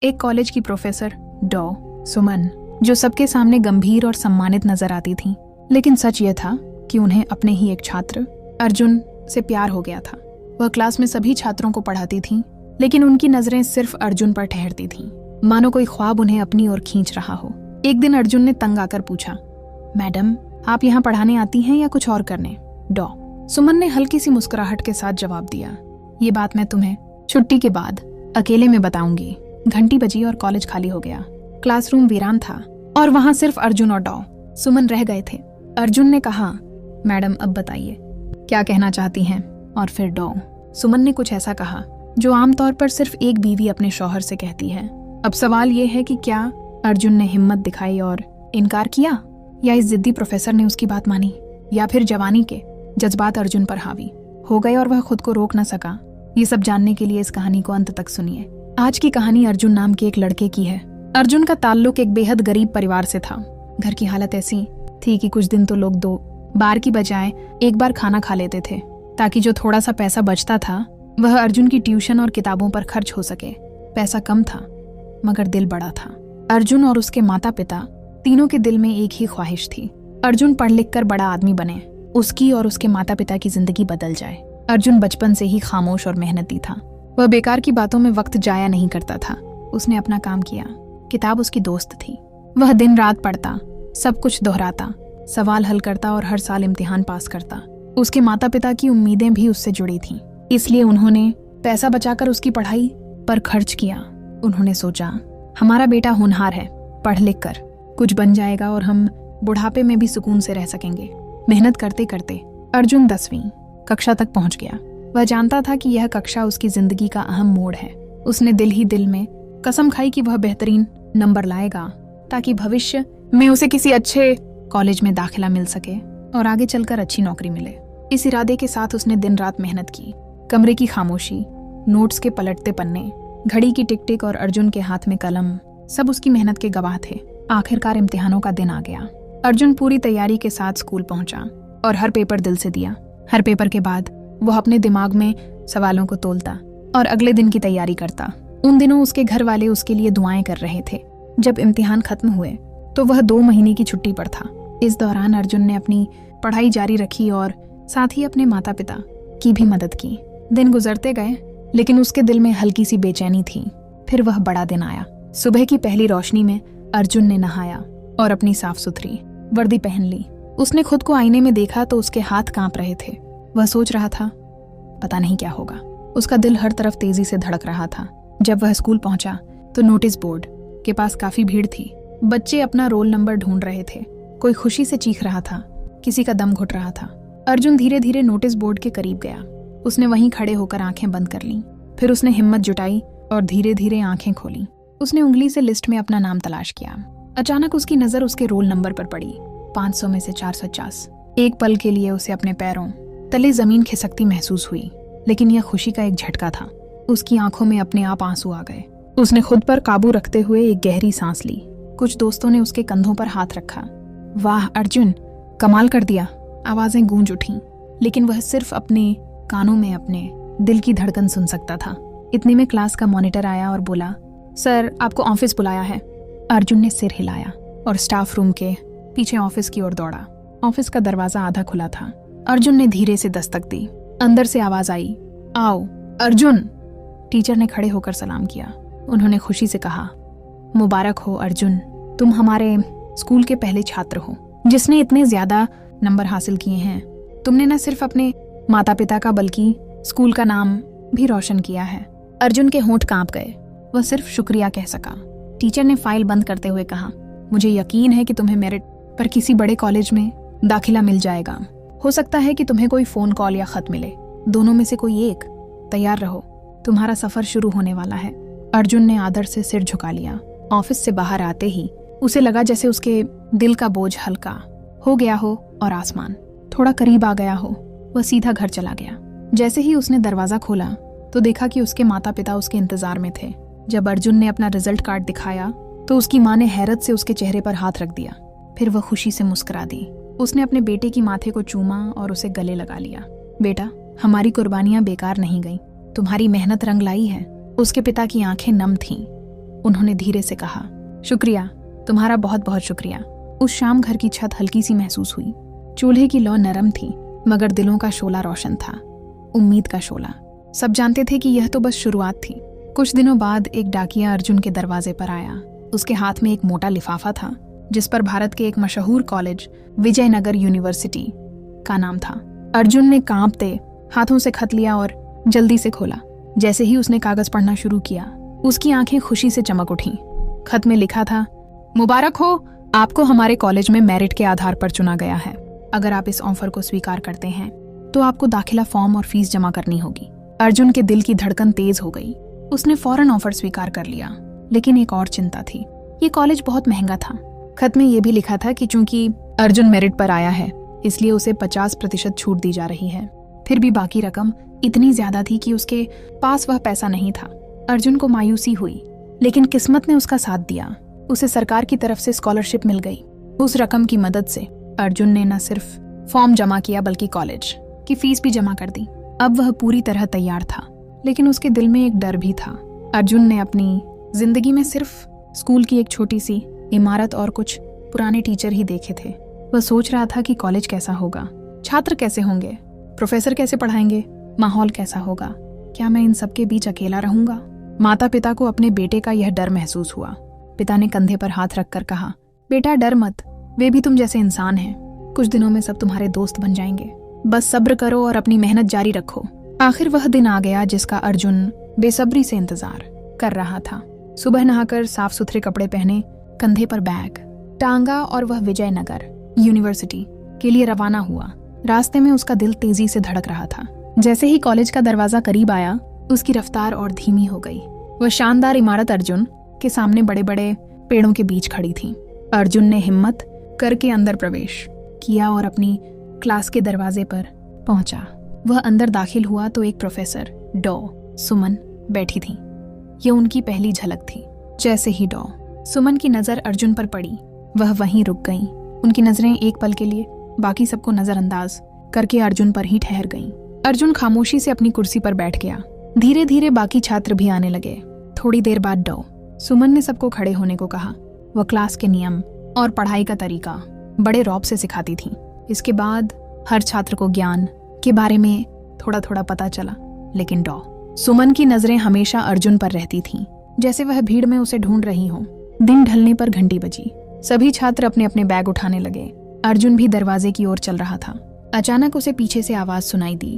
एक कॉलेज की प्रोफेसर डॉ सुमन, जो सबके सामने गंभीर और सम्मानित नजर आती थी, लेकिन सच यह था कि उन्हें अपने ही एक छात्र अर्जुन से प्यार हो गया था। वह क्लास में सभी छात्रों को पढ़ाती थी, लेकिन उनकी नजरें सिर्फ अर्जुन पर ठहरती थीं, मानो कोई ख्वाब उन्हें अपनी ओर खींच रहा हो। एक दिन अर्जुन ने तंग आकर पूछा, मैडम, आप यहाँ पढ़ाने आती हैं या कुछ और करने? डॉ सुमन ने हल्की सी मुस्कुराहट के साथ जवाब दिया, ये बात मैं तुम्हें छुट्टी के बाद अकेले में बताऊंगी। घंटी बजी और कॉलेज खाली हो गया। क्लासरूम वीरान था और वहां सिर्फ अर्जुन और डॉ सुमन रह गए थे। अर्जुन ने कहा, मैडम अब बताइए क्या कहना चाहती हैं? और फिर डॉ सुमन ने कुछ ऐसा कहा जो आमतौर पर सिर्फ एक बीवी अपने शौहर से कहती है। अब सवाल ये है कि क्या अर्जुन ने हिम्मत दिखाई और इनकार किया, या इस जिद्दी प्रोफेसर ने उसकी बात मानी, या फिर जवानी के जज्बात अर्जुन पर हावी हो गए और वह खुद को रोक न सका। ये सब जानने के लिए इस कहानी को अंत तक सुनिए। आज की कहानी अर्जुन नाम के एक लड़के की है। अर्जुन का ताल्लुक एक बेहद गरीब परिवार से था। घर की हालत ऐसी थी कि कुछ दिन तो लोग 2 बार की बजाय 1 बार खाना खा लेते थे, ताकि जो थोड़ा सा पैसा बचता था वह अर्जुन की ट्यूशन और किताबों पर खर्च हो सके। पैसा कम था मगर दिल बड़ा था। अर्जुन और उसके माता पिता तीनों के दिल में एक ही ख्वाहिश थी, अर्जुन पढ़ लिख कर बड़ा आदमी बने, उसकी और उसके माता पिता की जिंदगी बदल जाए। अर्जुन बचपन से ही खामोश और मेहनती था। वह बेकार की बातों में वक्त जाया नहीं करता था। उसने अपना काम किया, किताब उसकी दोस्त थी। वह दिन रात पढ़ता, सब कुछ दोहराता, सवाल हल करता और हर साल इम्तिहान पास करता। उसके माता पिता की उम्मीदें भी उससे जुड़ी थीं, इसलिए उन्होंने पैसा बचाकर उसकी पढ़ाई पर खर्च किया। उन्होंने सोचा, हमारा बेटा होनहार है, पढ़ लिख कर कुछ बन जाएगा और हम बुढ़ापे में भी सुकून से रह सकेंगे। मेहनत करते करते अर्जुन 10वीं कक्षा तक पहुंच गया। वह जानता था कि यह कक्षा उसकी जिंदगी का अहम मोड़ है। उसने दिल ही दिल में कसम खाई कि वह बेहतरीन नंबर लाएगा, ताकि भविष्य में उसे किसी अच्छे कॉलेज में दाखिला मिल सके और आगे चलकर अच्छी नौकरी मिले। इस इरादे के साथ उसने दिन रात मेहनत की। कमरे की खामोशी, नोट्स के पलटते पन्ने, घड़ी की टिक टिक और अर्जुन के हाथ में कलम, सब उसकी मेहनत के गवाह थे। आखिरकार इम्तिहानों का दिन आ गया। अर्जुन पूरी तैयारी के साथ स्कूल पहुंचा और हर पेपर दिल से दिया। हर पेपर के बाद वह अपने दिमाग में सवालों को तोलता और अगले दिन की तैयारी करता। उन दिनों उसके घर वाले उसके लिए दुआएं कर रहे थे। जब इम्तिहान खत्म हुए तो वह 2 महीने की छुट्टी पर था। इस दौरान अर्जुन ने अपनी पढ़ाई जारी रखी और साथ ही अपने माता पिता की भी मदद की। दिन गुजरते गए, लेकिन उसके दिल में हल्की सी बेचैनी थी। फिर वह बड़ा दिन आया। सुबह की पहली रोशनी में अर्जुन ने नहाया और अपनी साफ सुथरी वर्दी पहन ली। उसने खुद को आईने में देखा तो उसके हाथ कांप रहे थे। वह सोच रहा था, पता नहीं क्या होगा। उसका दिल हर तरफ तेजी से धड़क रहा था। जब वह स्कूल पहुंचा तो नोटिस बोर्ड के पास काफी भीड़ थी। बच्चे अपना रोल नंबर ढूंढ रहे थे। कोई खुशी से चीख रहा था, किसी का दम घुट रहा था। अर्जुन धीरे धीरे नोटिस बोर्ड के करीब गया। उसने वहीं खड़े होकर आंखें बंद कर लीं। फिर उसने हिम्मत जुटाई और धीरे धीरे आंखें खोली। उसने उंगली से लिस्ट में अपना नाम तलाश किया। अचानक उसकी नजर उसके रोल नंबर पर पड़ी, 500 में से 450। एक पल के लिए उसे अपने पैरों तले जमीन खिसकती महसूस हुई, लेकिन यह खुशी का एक झटका था। उसकी आंखों में अपने आप आंसू आ गए। उसने खुद पर काबू रखते हुए एक गहरी सांस ली। कुछ दोस्तों ने उसके कंधों पर हाथ रखा। वाह अर्जुन, कमाल कर दिया, आवाजें गूंज उठीं, लेकिन वह सिर्फ अपने कानों में अपने दिल की धड़कन सुन सकता था। इतने में क्लास का मॉनिटर आया और बोला, सर आपको ऑफिस बुलाया है। अर्जुन ने सिर हिलाया और स्टाफ रूम के पीछे ऑफिस की ओर दौड़ा। ऑफिस का दरवाजा आधा खुला था। अर्जुन ने धीरे से दस्तक दी। अंदर से आवाज आई, आओ। अर्जुन! टीचर ने खड़े होकर सलाम किया। उन्होंने खुशी से कहा, मुबारक हो अर्जुन, तुम हमारे स्कूल के पहले छात्र हो जिसने इतने ज्यादा नंबर हासिल किए हैं। तुमने न सिर्फ अपने माता पिता का बल्कि स्कूल का नाम भी रोशन किया है। अर्जुन के होंठ कांप गए। वह सिर्फ शुक्रिया कह सका। टीचर ने फाइल बंद करते हुए कहा, मुझे यकीन है कि तुम्हें मेरिट पर किसी बड़े कॉलेज में दाखिला मिल जाएगा। हो सकता है कि तुम्हें कोई फोन कॉल या खत मिले, दोनों में से कोई एक। तैयार रहो, तुम्हारा सफर शुरू होने वाला है। अर्जुन ने आदर से सिर झुका लिया। ऑफिस से बाहर आते ही उसे लगा जैसे उसके दिल का बोझ हल्का हो गया हो और आसमान थोड़ा करीब आ गया हो। वह सीधा घर चला गया। जैसे ही उसने दरवाजा खोला तो देखा कि उसके माता पिता उसके इंतजार में थे। जब अर्जुन ने अपना रिजल्ट कार्ड दिखाया तो उसकी माँ ने हैरत से उसके चेहरे पर हाथ रख दिया। फिर वह खुशी से मुस्कुरा दी। उसने अपने बेटे की माथे को चूमा और उसे गले लगा लिया। बेटा, हमारी कुर्बानियां बेकार नहीं गईं। तुम्हारी मेहनत रंग लाई है। उसके पिता की आंखें नम थीं। उन्होंने धीरे से कहा, शुक्रिया, तुम्हारा बहुत बहुत शुक्रिया। उस शाम घर की छत हल्की सी महसूस हुई। चूल्हे की लौ नरम थी, मगर दिलों का शोला रोशन था, उम्मीद का शोला। सब जानते थे कि यह तो बस शुरुआत थी। कुछ दिनों बाद एक डाकिया अर्जुन के दरवाजे पर आया। उसके हाथ में एक मोटा लिफाफा था जिस पर भारत के एक मशहूर कॉलेज विजयनगर यूनिवर्सिटी का नाम था। अर्जुन ने कांपते हाथों से खत लिया और जल्दी से खोला। जैसे ही उसने कागज पढ़ना शुरू किया, उसकी आंखें खुशी से चमक उठीं। खत में लिखा था, मुबारक हो, आपको हमारे कॉलेज में मेरिट के आधार पर चुना गया है। अगर आप इस ऑफर को स्वीकार करते हैं तो आपको दाखिला फॉर्म और फीस जमा करनी होगी। अर्जुन के दिल की धड़कन तेज हो गई। उसने फौरन ऑफर स्वीकार कर लिया, लेकिन एक और चिंता थी। ये कॉलेज बहुत महंगा था। खत में यह भी लिखा था कि चूंकि अर्जुन मेरिट पर आया है, इसलिए उसे 50% छूट दी जा रही है। फिर भी बाकी रकम इतनी ज्यादा थी कि उसके पास वह पैसा नहीं था। अर्जुन को मायूसी हुई, लेकिन किस्मत ने उसका साथ दिया। उसे सरकार की तरफ से स्कॉलरशिप मिल गई। उस रकम की मदद से अर्जुन ने न सिर्फ फॉर्म जमा किया बल्कि कॉलेज की फीस भी जमा कर दी। अब वह पूरी तरह तैयार था, लेकिन उसके दिल में एक डर भी था। अर्जुन ने अपनी जिंदगी में सिर्फ स्कूल की एक छोटी सी इमारत और कुछ पुराने टीचर ही देखे थे। वह सोच रहा था कि कॉलेज कैसा होगा, छात्र कैसे होंगे, प्रोफेसर कैसे पढ़ाएंगे, माहौल कैसा होगा, क्या मैं इन सबके बीच अकेला रहूंगा। माता पिता को अपने बेटे का यह डर महसूस हुआ। पिता ने कंधे पर हाथ रखकर कहा, बेटा डर मत, वे भी तुम जैसे इंसान हैं। कुछ दिनों में सब तुम्हारे दोस्त बन जाएंगे। बस सब्र करो और अपनी मेहनत जारी रखो। आखिर वह दिन आ गया जिसका अर्जुन बेसब्री से इंतजार कर रहा था। सुबह नहाकर साफ सुथरे कपड़े पहने, कंधे पर बैग टांगा और वह विजयनगर यूनिवर्सिटी के लिए रवाना हुआ। रास्ते में उसका दिल तेजी से धड़क रहा था। जैसे ही कॉलेज का दरवाजा करीब आया, उसकी रफ्तार और धीमी हो गई। वह शानदार इमारत अर्जुन के सामने बड़े बड़े पेड़ों के बीच खड़ी थी। अर्जुन ने हिम्मत करके अंदर प्रवेश किया और अपनी क्लास के दरवाजे पर पहुंचा। वह अंदर दाखिल हुआ तो एक प्रोफेसर डॉ सुमन बैठी थी। यह उनकी पहली झलक थी। जैसे ही डॉ सुमन की नजर अर्जुन पर पड़ी, वह वहीं रुक गईं। उनकी नजरें एक पल के लिए बाकी सबको नजरअंदाज करके अर्जुन पर ही ठहर गईं। अर्जुन खामोशी से अपनी कुर्सी पर बैठ गया। धीरे धीरे बाकी छात्र भी आने लगे। थोड़ी देर बाद डॉ सुमन ने सबको खड़े होने को कहा। वह क्लास के नियम और पढ़ाई का तरीका बड़े रौब से सिखाती थी। इसके बाद हर छात्र को ज्ञान के बारे में थोड़ा थोड़ा पता चला, लेकिन डॉ सुमन की नजरें हमेशा अर्जुन पर रहती थीं, जैसे वह भीड़ में उसे ढूंढ रही हो। दिन ढलने पर घंटी बजी। सभी छात्र अपने अपने बैग उठाने लगे। अर्जुन भी दरवाजे की ओर चल रहा था। अचानक उसे पीछे से आवाज सुनाई दी,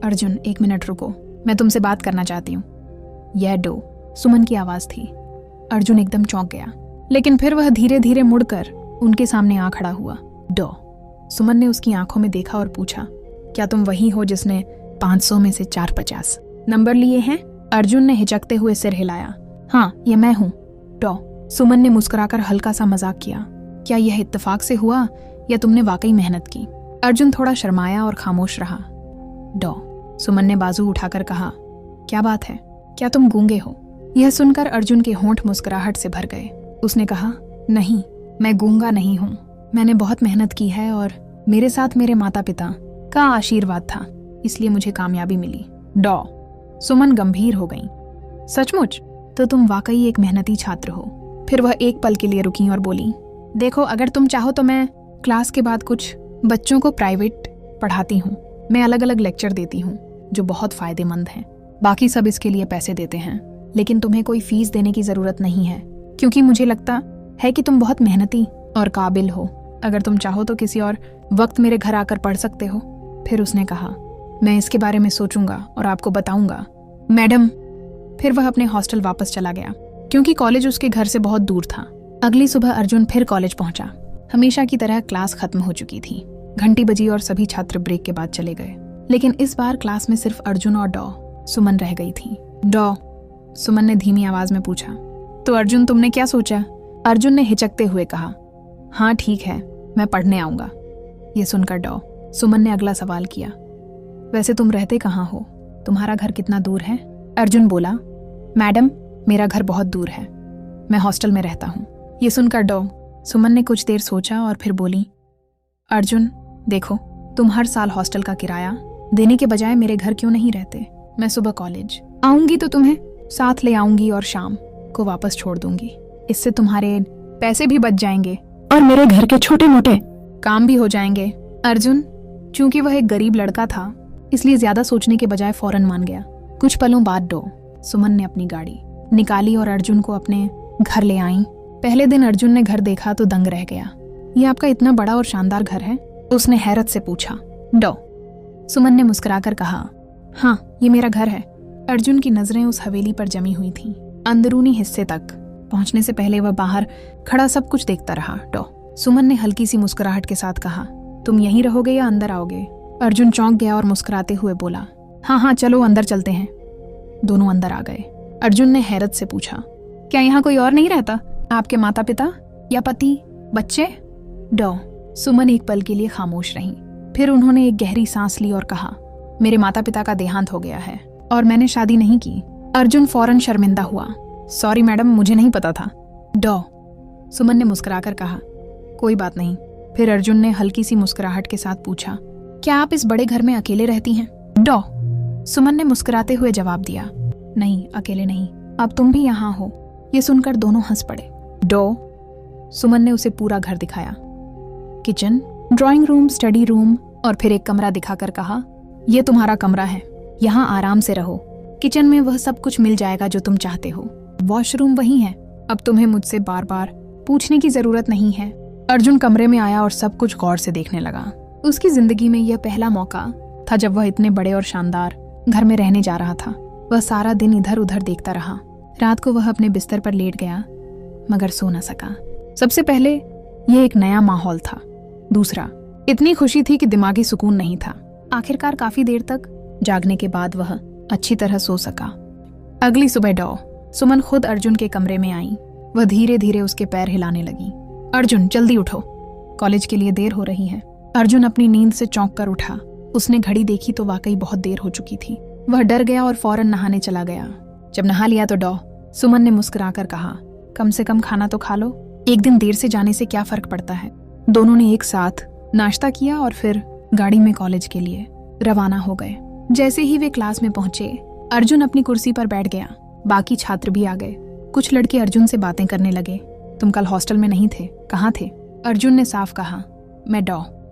अर्जुन 1 मिनट रुको, मैं तुमसे बात करना चाहती हूँ। यह डॉ सुमन की आवाज थी। अर्जुन एकदम चौंक गया, लेकिन फिर वह धीरे धीरे मुड़कर उनके सामने आ खड़ा हुआ। डॉ सुमन ने उसकी आंखों में देखा और पूछा, क्या तुम वही हो जिसने 500 में से 450 नंबर लिए हैं? अर्जुन ने हिचकते हुए सिर हिलाया। हाँ, ये मैं हूँ। डॉ सुमन ने मुस्कुराकर हल्का सा मजाक किया। क्या यह इत्तेफाक से हुआ या तुमने वाकई मेहनत की? अर्जुन थोड़ा शर्माया और खामोश रहा। डॉ सुमन ने बाजू उठाकर कहा, क्या बात है, क्या तुम गूंगे हो? यह सुनकर अर्जुन के होंठ मुस्कुराहट से भर गए। उसने कहा, नहीं, मैं गूंगा नहीं हूँ। मैंने बहुत मेहनत की है और मेरे साथ मेरे माता पिता का आशीर्वाद था, इसलिए मुझे कामयाबी मिली। डॉ सुमन गंभीर हो गई। सचमुच? तो तुम वाकई एक मेहनती छात्र हो। फिर वह एक पल के लिए रुकी और बोली, देखो, अगर तुम चाहो तो मैं क्लास के बाद कुछ बच्चों को प्राइवेट पढ़ाती हूँ। मैं अलग अलग लेक्चर देती हूँ जो बहुत फायदेमंद हैं। बाकी सब इसके लिए पैसे देते हैं, लेकिन तुम्हें कोई फीस देने की जरूरत नहीं है, क्योंकि मुझे लगता है कि तुम बहुत मेहनती और काबिल हो। अगर तुम चाहो तो किसी और वक्त मेरे घर आकर पढ़ सकते हो। फिर उसने कहा, मैं इसके बारे में सोचूंगा और आपको बताऊंगा, मैडम। फिर वह अपने हॉस्टल वापस चला गया, क्योंकि कॉलेज उसके घर से बहुत दूर था। अगली सुबह अर्जुन फिर कॉलेज पहुंचा। हमेशा की तरह क्लास खत्म हो चुकी थी। घंटी बजी और सभी छात्र ब्रेक के बाद चले गए, लेकिन इस बार क्लास में सिर्फ अर्जुन और डॉ सुमन रह गई थी। डॉ सुमन ने धीमी आवाज में पूछा, तो अर्जुन, तुमने क्या सोचा? अर्जुन ने हिचकते हुए कहा, हाँ ठीक है, मैं पढ़ने आऊंगा। ये सुनकर डॉ सुमन ने अगला सवाल किया, वैसे तुम रहते कहाँ हो? तुम्हारा घर कितना दूर है? अर्जुन बोला, मैडम, मेरा घर बहुत दूर है, मैं हॉस्टल में रहता हूँ। ये सुनकर डॉ सुमन ने कुछ देर सोचा और फिर बोली, अर्जुन देखो, तुम हर साल हॉस्टल का किराया देने के बजाय मेरे घर क्यों नहीं रहते? मैं सुबह कॉलेज आऊंगी तो तुम्हें साथ ले आऊंगी और शाम को वापस छोड़ दूंगी। इससे तुम्हारे पैसे भी बच जाएंगे और मेरे घर के छोटे मोटे काम भी हो जाएंगे। अर्जुन, चूंकि वह एक गरीब लड़का था, इसलिए ज्यादा सोचने के बजाय फौरन मान गया। कुछ पलों बाद सुमन ने अपनी गाड़ी निकाली और अर्जुन को अपने घर ले आई। पहले दिन अर्जुन ने घर देखा तो दंग रह गया। ये आपका इतना बड़ा और शानदार घर है? उसने हैरत से पूछा। सुमन ने मुस्कुराकर कहा, हाँ, ये मेरा घर है। अर्जुन की नजरें उस हवेली पर जमी हुई थीं, अंदरूनी हिस्से तक। पहुंचने से पहले वह बाहर खड़ा सब कुछ देखता रहा। सुमन ने हल्की सी मुस्कुराहट के साथ कहा, तुम यहीं रहोगे या अंदर आओगे? अर्जुन चौंक गया और मुस्कुराते हुए बोला, हाँ, चलो अंदर चलते हैं। दोनों अंदर आ गए। अर्जुन ने हैरत से पूछा, क्या यहाँ कोई और नहीं रहता? आपके माता पिता या पति, बच्चे? सुमन एक पल के लिए खामोश रही। फिर उन्होंने एक गहरी सांस ली और कहा, मेरे माता पिता का देहांत हो गया है और मैंने शादी नहीं की। अर्जुन फौरन शर्मिंदा हुआ। सॉरी मैडम, मुझे नहीं पता था। सुमन ने मुस्कुराकर कहा, कोई बात नहीं। फिर अर्जुन ने हल्की सी मुस्कुराहट के साथ पूछा, क्या आप इस बड़े घर में अकेले रहती हैं? सुमन ने मुस्कुराते हुए जवाब दिया, नहीं, अकेले नहीं, अब तुम भी यहाँ हो। ये सुनकर दोनों हंस पड़े। सुमन ने उसे पूरा घर दिखाया, kitchen, drawing room, study room और फिर एक कमरा दिखाकर कहा, यह तुम्हारा कमरा है, यहाँ आराम से रहो। किचन में वह सब कुछ मिल जाएगा जो तुम चाहते हो। वॉशरूम वही है। अब तुम्हें मुझसे बार बार पूछने की जरूरत नहीं है। अर्जुन कमरे में आया और सब कुछ गौर से देखने लगा। उसकी जिंदगी में यह पहला मौका था जब वह इतने बड़े और शानदार घर में रहने जा रहा था। वह सारा दिन इधर उधर देखता रहा। रात को वह अपने बिस्तर पर लेट गया मगर सो न सका। सबसे पहले यह एक नया माहौल था। दूसरा, इतनी खुशी थी कि दिमागी सुकून नहीं था। आखिरकार काफी देर तक जागने के बाद वह अच्छी तरह सो सका। अगली सुबह सुमन खुद अर्जुन के कमरे में आई। वह धीरे धीरे उसके पैर हिलाने लगी। अर्जुन, जल्दी उठो, कॉलेज के लिए देर हो रही है। अर्जुन अपनी नींद से चौंक कर उठा। उसने घड़ी देखी तो वाकई बहुत देर हो चुकी थी। वह डर गया और फौरन नहाने चला गया। जब नहा लिया तो सुमन ने मुस्कुराकर कहा, कम से कम खाना तो खा लो। एक दिन देर से जाने से क्या फर्क पड़ता है। दोनों ने एक साथ नाश्ता किया और फिर गाड़ी में कॉलेज के लिए रवाना हो गए। जैसे ही वे क्लास में पहुंचे, अर्जुन अपनी कुर्सी पर बैठ गया। बाकी छात्र भी आ गए। कुछ लड़के अर्जुन से बातें करने लगे। तुम कल हॉस्टल में नहीं थे, कहाँ थे? अर्जुन ने साफ कहा, मैं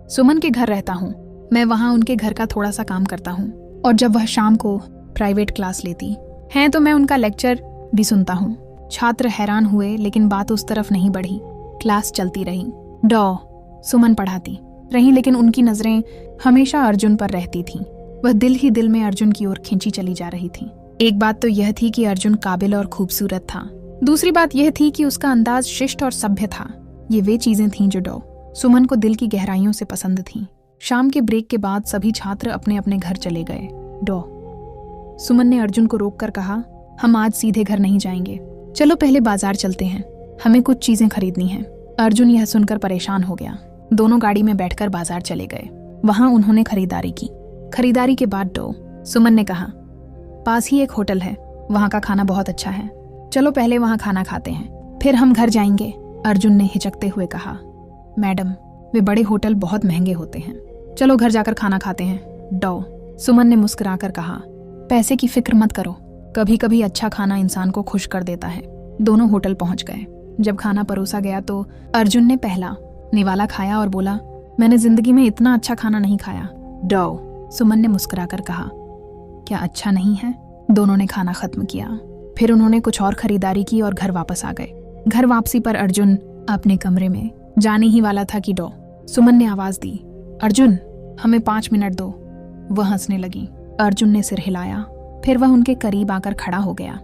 सुमन के घर रहता हूँ। मैं वहाँ उनके घर का थोड़ा सा काम करता हूँ और जब वह शाम को प्राइवेट क्लास लेती हैं तो मैं उनका लेक्चर भी सुनता हूँ। छात्र हैरान हुए लेकिन बात उस तरफ नहीं बढ़ी। क्लास चलती रही। सुमन पढ़ाती रही लेकिन उनकी नजरें हमेशा अर्जुन पर रहती थीं। वह दिल ही दिल में अर्जुन की ओर खींची चली जा रही थी। एक बात तो यह थी कि अर्जुन काबिल और खूबसूरत था। दूसरी बात यह थी कि उसका अंदाज शिष्ट और सभ्य था। ये वे चीजें थीं जो सुमन को दिल की गहराइयों से पसंद थीं। शाम के ब्रेक के बाद सभी छात्र अपने अपने घर चले गए। सुमन ने अर्जुन को रोककर कहा, हम आज सीधे घर नहीं जाएंगे, चलो पहले बाजार चलते हैं, हमें कुछ चीजें खरीदनी हैं। अर्जुन यह सुनकर परेशान हो गया। दोनों गाड़ी में बैठकर बाजार चले गए। वहां उन्होंने खरीदारी की। खरीदारी के बाद सुमन ने कहा, पास ही एक होटल है, वहां का खाना बहुत अच्छा है, चलो पहले वहां खाना खाते हैं, फिर हम घर जाएंगे। अर्जुन ने हिचकते हुए कहा, मैडम, वे बड़े होटल बहुत महंगे होते हैं, चलो घर जाकर खाना खाते हैं। सुमन ने मुस्कुराकर कहा, पैसे की फिक्र मत करो, कभी कभी अच्छा खाना इंसान को खुश कर देता है। दोनों होटल पहुंच गए। जब खाना परोसा गया तो अर्जुन ने पहला निवाला खाया और बोला, मैंने जिंदगी में इतना अच्छा खाना नहीं खाया। सुमन ने मुस्कुराकर कहा, क्या अच्छा नहीं है? दोनों ने खाना खत्म किया। फिर उन्होंने कुछ और खरीदारी की और घर वापस आ गए। घर वापसी पर अर्जुन अपने कमरे में जाने ही वाला था कि सुमन ने आवाज दी, अर्जुन, हमें 5 मिनट दो। वह हंसने लगी। अर्जुन ने सिर हिलाया। फिर वह उनके करीब आकर खड़ा हो गया।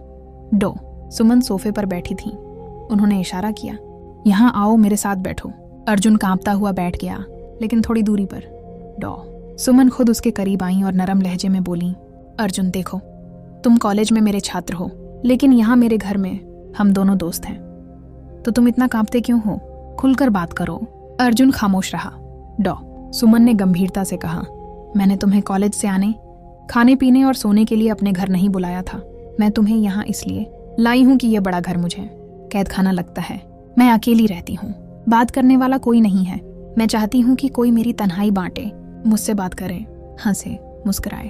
सुमन सोफे पर बैठी थी। उन्होंने इशारा किया, यहाँ आओ, मेरे साथ बैठो। अर्जुन कांपता हुआ बैठ गया, लेकिन थोड़ी दूरी पर। सुमन खुद उसके करीब आई और नरम लहजे में बोली, अर्जुन देखो, तुम कॉलेज में मेरे छात्र हो, लेकिन यहाँ मेरे घर में हम दोनों दोस्त हैं, तो तुम इतना कांपते क्यों हो? खुलकर बात करो। अर्जुन खामोश रहा। सुमन ने गंभीरता से कहा, मैंने तुम्हें कॉलेज से आने, खाने पीने और सोने के लिए अपने घर नहीं बुलाया था। मैं तुम्हें यहाँ इसलिए लाई हूँ कि यह बड़ा घर मुझे कैद खाना लगता है। मैं अकेली रहती हूँ, बात करने वाला कोई नहीं है। मैं चाहती हूँ कि कोई मेरी तन्हाई बांटे, मुझसे बात करे, हंसे, मुस्कुराए।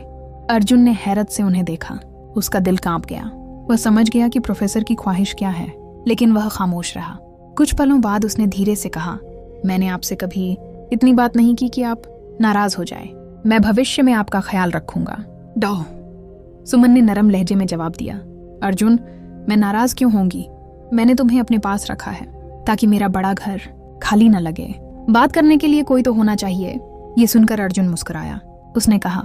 अर्जुन ने हैरत से उन्हें देखा। उसका दिल कांप गया। वह समझ गया कि प्रोफेसर की ख्वाहिश क्या है, लेकिन वह खामोश रहा। कुछ पलों बाद उसने धीरे से कहा, मैंने आपसे कभी इतनी बात नहीं की कि आप नाराज हो जाए। मैं भविष्य में आपका ख्याल रखूंगा। डॉ, सुमन ने नरम लहजे में जवाब दिया। अर्जुन, मैं नाराज क्यों होंगी? मैंने तुम्हें अपने पास रखा है ताकि मेरा बड़ा घर खाली न लगे। बात करने के लिए कोई तो होना चाहिए। ये सुनकर अर्जुन मुस्कुराया। उसने कहा,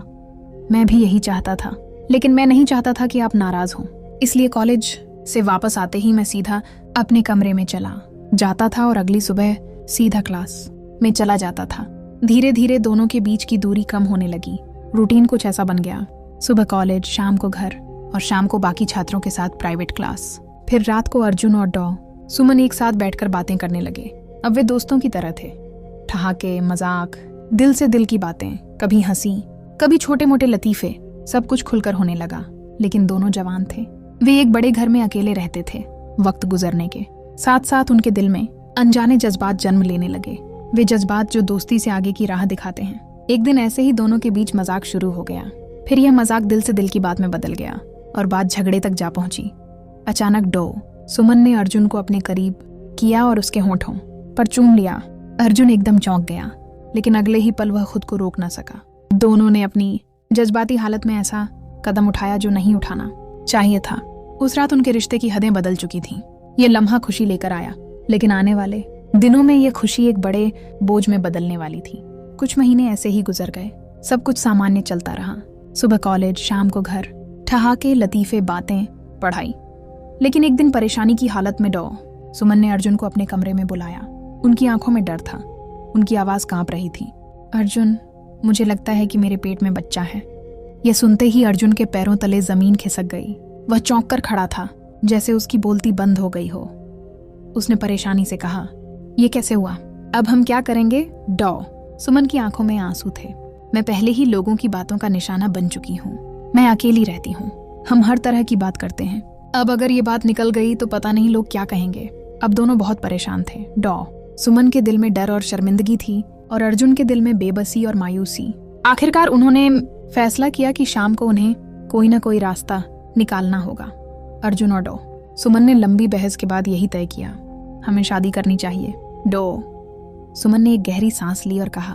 मैं भी यही चाहता था, लेकिन मैं नहीं चाहता था कि आप नाराज हों। इसलिए कॉलेज से वापस आते ही मैं सीधा अपने कमरे में चला जाता था और अगली सुबह सीधा क्लास में चला जाता था। धीरे धीरे दोनों के बीच की दूरी कम होने लगी। रूटीन कुछ ऐसा बन गया, सुबह कॉलेज, शाम को घर और शाम को बाकी छात्रों के साथ प्राइवेट क्लास। फिर रात को अर्जुन और डॉ सुमन एक साथ बैठकर बातें करने लगे। अब वे दोस्तों की तरह थे। ठहाके, मजाक, दिल से दिल की बातें, कभी हंसी, कभी छोटे मोटे लतीफे, सब कुछ खुलकर होने लगा। लेकिन दोनों जवान थे। वे एक बड़े घर में अकेले रहते थे। वक्त गुजरने के साथ साथ उनके दिल में अनजाने जज्बात जन्म लेने लगे। वे जज्बात जो दोस्ती से आगे की राह दिखाते हैं। एक दिन ऐसे ही दोनों के बीच मजाक शुरू हो गया। फिर यह मजाक दिल से दिल की बात में बदल गया और बात झगड़े तक जा पहुंची। अचानक डॉ सुमन ने अर्जुन को अपने करीब किया और उसके होंठों पर चूम लिया। अर्जुन एकदम चौंक गया, लेकिन अगले ही पल वह खुद को रोक न सका। दोनों ने अपनी जज्बाती हालत में ऐसा कदम उठाया जो नहीं उठाना चाहिए था। उस रात उनके रिश्ते की हदें बदल चुकी थीं। ये लम्हा खुशी लेकर आया, लेकिन आने वाले दिनों में ये खुशी एक बड़े बोझ में बदलने वाली थी। कुछ महीने ऐसे ही गुजर गए। सब कुछ सामान्य चलता रहा। सुबह कॉलेज, शाम को घर, ठहाके, लतीफे, बातें, पढ़ाई। लेकिन एक दिन परेशानी की हालत में डॉ सुमन ने अर्जुन को अपने कमरे में बुलाया। उनकी आंखों में डर था, उनकी आवाज कांप रही थी। अर्जुन, मुझे लगता है कि मेरे पेट में बच्चा है। यह सुनते ही अर्जुन के पैरों तले जमीन खिसक गई। वह चौंक कर खड़ा था, जैसे उसकी बोलती बंद हो गई हो। उसने परेशानी से कहा, यह कैसे हुआ? अब हम क्या करेंगे? डॉ सुमन की आंखों में आंसू थे। मैं पहले ही लोगों की बातों का निशाना बन चुकी हूँ। मैं अकेली रहती हूँ। हम हर तरह की बात करते हैं। अब अगर ये बात निकल गई तो पता नहीं लोग क्या कहेंगे। अब दोनों बहुत परेशान थे। डॉ सुमन के दिल में डर और शर्मिंदगी थी और अर्जुन के दिल में बेबसी और मायूसी। आखिरकार उन्होंने फैसला किया कि शाम को उन्हें कोई ना कोई रास्ता निकालना होगा। अर्जुन और डॉ सुमन ने लंबी बहस के बाद यही तय किया, हमें शादी करनी चाहिए। डॉ सुमन ने एक गहरी सांस ली और कहा,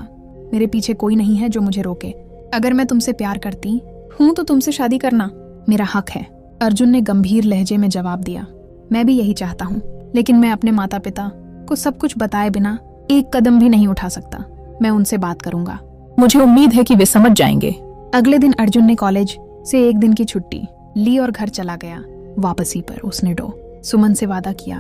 मेरे पीछे कोई नहीं है जो मुझे रोके। अगर मैं तुमसे प्यार करती हूँ तो तुमसे शादी करना मेरा हक है। अर्जुन ने गंभीर लहजे में जवाब दिया, मैं भी यही चाहता हूँ, लेकिन मैं अपने माता पिता को सब कुछ बताए बिना एक कदम भी नहीं उठा सकता। मैं उनसे बात करूंगा। मुझे उम्मीद है कि वे समझ जाएंगे। अगले दिन अर्जुन ने कॉलेज से एक दिन की छुट्टी ली और घर चला गया। वापसी पर उसने डॉ सुमन से वादा किया,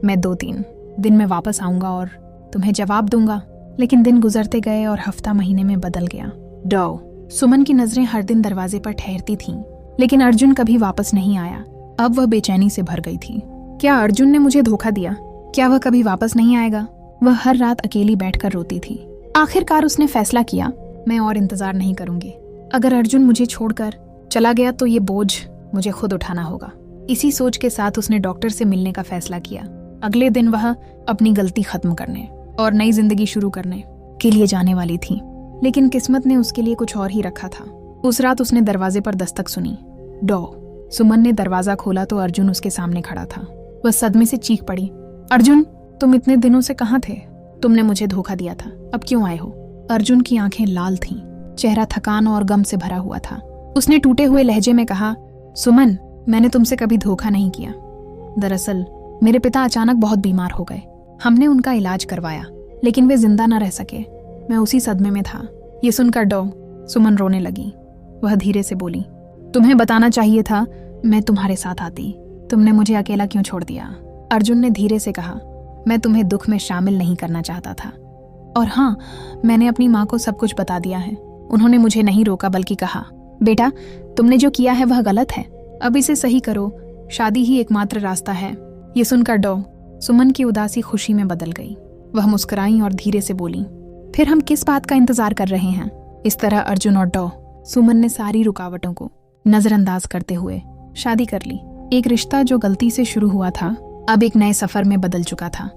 मैं 2-3 दिन में वापस आऊंगा और तुम्हें जवाब दूंगा। लेकिन दिन गुजरते गए और हफ्ता महीने में बदल गया। डॉ सुमन की नजरें हर दिन दरवाजे पर ठहरती थीं, लेकिन अर्जुन कभी वापस नहीं आया। अब वह बेचैनी से भर गई थी। क्या अर्जुन ने मुझे धोखा दिया? क्या वह कभी वापस नहीं आएगा? वह हर रात अकेली बैठकर रोती थी। आखिरकार उसने फैसला किया, मैं और इंतजार नहीं करूंगी। अगर अर्जुन मुझे छोड़कर चला गया तो ये बोझ मुझे खुद उठाना होगा। इसी सोच के साथ उसने डॉक्टर से मिलने का फैसला किया। अगले दिन वह अपनी गलती खत्म करने और नई जिंदगी शुरू करने के लिए जाने वाली थी, लेकिन किस्मत ने उसके लिए कुछ और ही रखा था। उस रात उसने दरवाजे पर दस्तक सुनी। डॉ सुमन ने दरवाजा खोला तो अर्जुन उसके सामने खड़ा था। वह सदमे से चीख पड़ी, अर्जुन, तुम इतने दिनों से कहाँ थे? तुमने मुझे धोखा दिया था, अब क्यों आए हो? अर्जुन की आंखें लाल थीं, चेहरा थकान और गम से भरा हुआ था। उसने टूटे हुए लहजे में कहा, सुमन, मैंने तुमसे कभी धोखा नहीं किया। दरअसल मेरे पिता अचानक बहुत बीमार हो गए। हमने उनका इलाज करवाया, लेकिन वे जिंदा न रह सके। मैं उसी सदमे में था। ये सुनकर डॉ सुमन रोने लगी। वह धीरे से बोली, तुम्हें बताना चाहिए था, मैं तुम्हारे साथ आती। तुमने मुझे अकेला क्यों छोड़ दिया? अर्जुन ने धीरे से कहा, मैं तुम्हें दुख में शामिल नहीं करना चाहता था। और हाँ, मैंने अपनी माँ को सब कुछ बता दिया है। उन्होंने मुझे नहीं रोका, बल्कि कहा, बेटा, तुमने जो किया है वह गलत है, अब इसे सही करो। शादी ही एकमात्र रास्ता है। ये सुनकर डॉ सुमन की उदासी खुशी में बदल गई। वह मुस्कुराई और धीरे से बोली, फिर हम किस बात का इंतजार कर रहे हैं? इस तरह अर्जुन और डॉ सुमन ने सारी रुकावटों को नजरअंदाज करते हुए शादी कर ली। एक रिश्ता जो गलती से शुरू हुआ था, अब एक नए सफर में बदल चुका था।